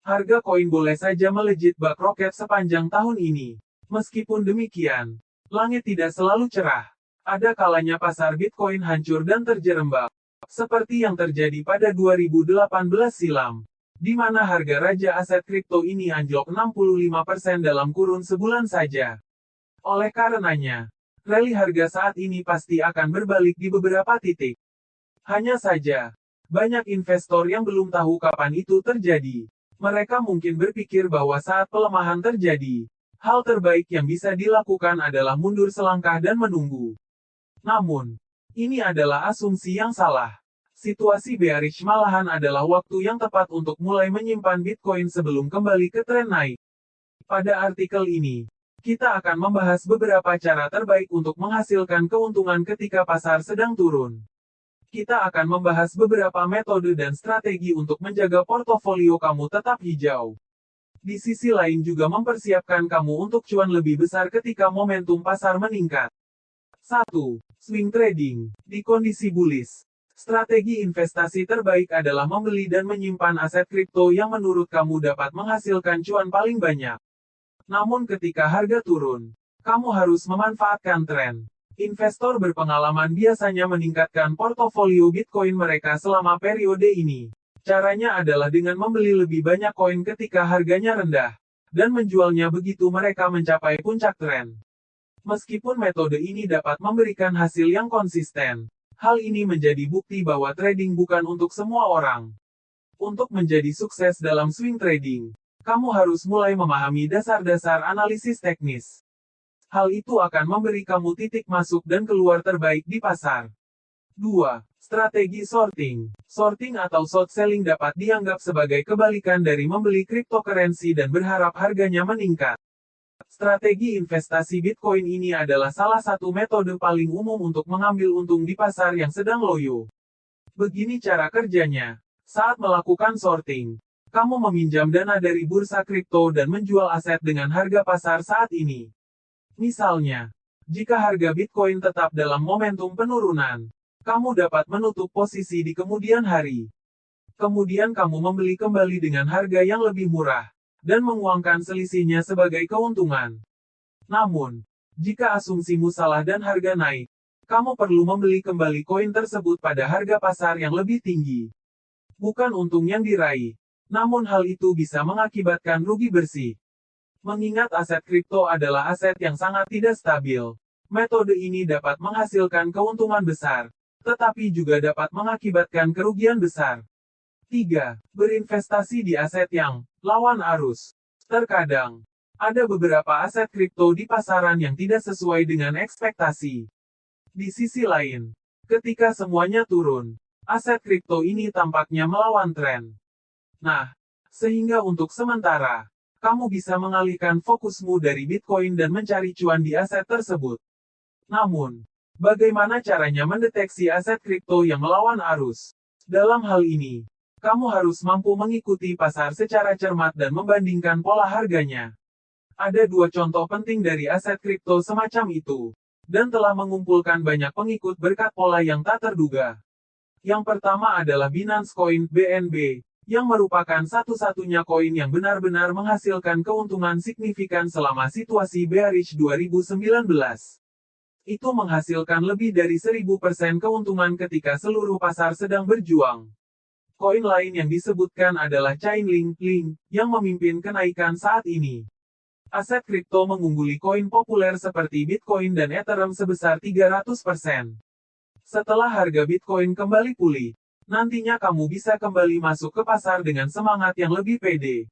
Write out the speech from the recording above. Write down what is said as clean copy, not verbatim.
Harga koin boleh saja melejit bak roket sepanjang tahun ini. Meskipun demikian, langit tidak selalu cerah. Ada kalanya pasar Bitcoin hancur dan terjerembab. Seperti yang terjadi pada 2018 silam, di mana harga raja aset kripto ini anjlok 65% dalam kurun sebulan saja. Oleh karenanya, rally harga saat ini pasti akan berbalik di beberapa titik. Hanya saja, banyak investor yang belum tahu kapan itu terjadi. Mereka mungkin berpikir bahwa saat pelemahan terjadi, hal terbaik yang bisa dilakukan adalah mundur selangkah dan menunggu. Namun, ini adalah asumsi yang salah. Situasi bearish malahan adalah waktu yang tepat untuk mulai menyimpan Bitcoin sebelum kembali ke tren naik. Pada artikel ini, kita akan membahas beberapa cara terbaik untuk menghasilkan keuntungan ketika pasar sedang turun. Kita akan membahas beberapa metode dan strategi untuk menjaga portofolio kamu tetap hijau. Di sisi lain juga mempersiapkan kamu untuk cuan lebih besar ketika momentum pasar meningkat. 1. Swing trading. Di kondisi bullish, strategi investasi terbaik adalah membeli dan menyimpan aset kripto yang menurut kamu dapat menghasilkan cuan paling banyak. Namun ketika harga turun, kamu harus memanfaatkan tren. Investor berpengalaman biasanya meningkatkan portofolio Bitcoin mereka selama periode ini. Caranya adalah dengan membeli lebih banyak koin ketika harganya rendah, dan menjualnya begitu mereka mencapai puncak tren. Meskipun metode ini dapat memberikan hasil yang konsisten, hal ini menjadi bukti bahwa trading bukan untuk semua orang. Untuk menjadi sukses dalam swing trading, kamu harus mulai memahami dasar-dasar analisis teknis. Hal itu akan memberi kamu titik masuk dan keluar terbaik di pasar. 2. Strategi sorting. Sorting atau short selling dapat dianggap sebagai kebalikan dari membeli cryptocurrency dan berharap harganya meningkat. Strategi investasi Bitcoin ini adalah salah satu metode paling umum untuk mengambil untung di pasar yang sedang loyo. Begini cara kerjanya. Saat melakukan sorting, kamu meminjam dana dari bursa kripto dan menjual aset dengan harga pasar saat ini. Misalnya, jika harga Bitcoin tetap dalam momentum penurunan, kamu dapat menutup posisi di kemudian hari. Kemudian kamu membeli kembali dengan harga yang lebih murah, dan menguangkan selisihnya sebagai keuntungan. Namun, jika asumsimu salah dan harga naik, kamu perlu membeli kembali koin tersebut pada harga pasar yang lebih tinggi. Bukan untung yang diraih, namun hal itu bisa mengakibatkan rugi bersih. Mengingat aset kripto adalah aset yang sangat tidak stabil, metode ini dapat menghasilkan keuntungan besar, tetapi juga dapat mengakibatkan kerugian besar. 3. Berinvestasi di aset yang lawan arus. Terkadang, ada beberapa aset kripto di pasaran yang tidak sesuai dengan ekspektasi. Di sisi lain, ketika semuanya turun, aset kripto ini tampaknya melawan tren. Nah, sehingga untuk sementara, kamu bisa mengalihkan fokusmu dari Bitcoin dan mencari cuan di aset tersebut. Namun, bagaimana caranya mendeteksi aset kripto yang melawan arus? Dalam hal ini, kamu harus mampu mengikuti pasar secara cermat dan membandingkan pola harganya. Ada dua contoh penting dari aset kripto semacam itu, dan telah mengumpulkan banyak pengikut berkat pola yang tak terduga. Yang pertama adalah Binance Coin (BNB), yang merupakan satu-satunya koin yang benar-benar menghasilkan keuntungan signifikan selama situasi bearish 2019. Itu menghasilkan lebih dari 1000% keuntungan ketika seluruh pasar sedang berjuang. Koin lain yang disebutkan adalah Chainlink, yang memimpin kenaikan saat ini. Aset kripto mengungguli koin populer seperti Bitcoin dan Ethereum sebesar 300%. Setelah harga Bitcoin kembali pulih, nantinya kamu bisa kembali masuk ke pasar dengan semangat yang lebih pede.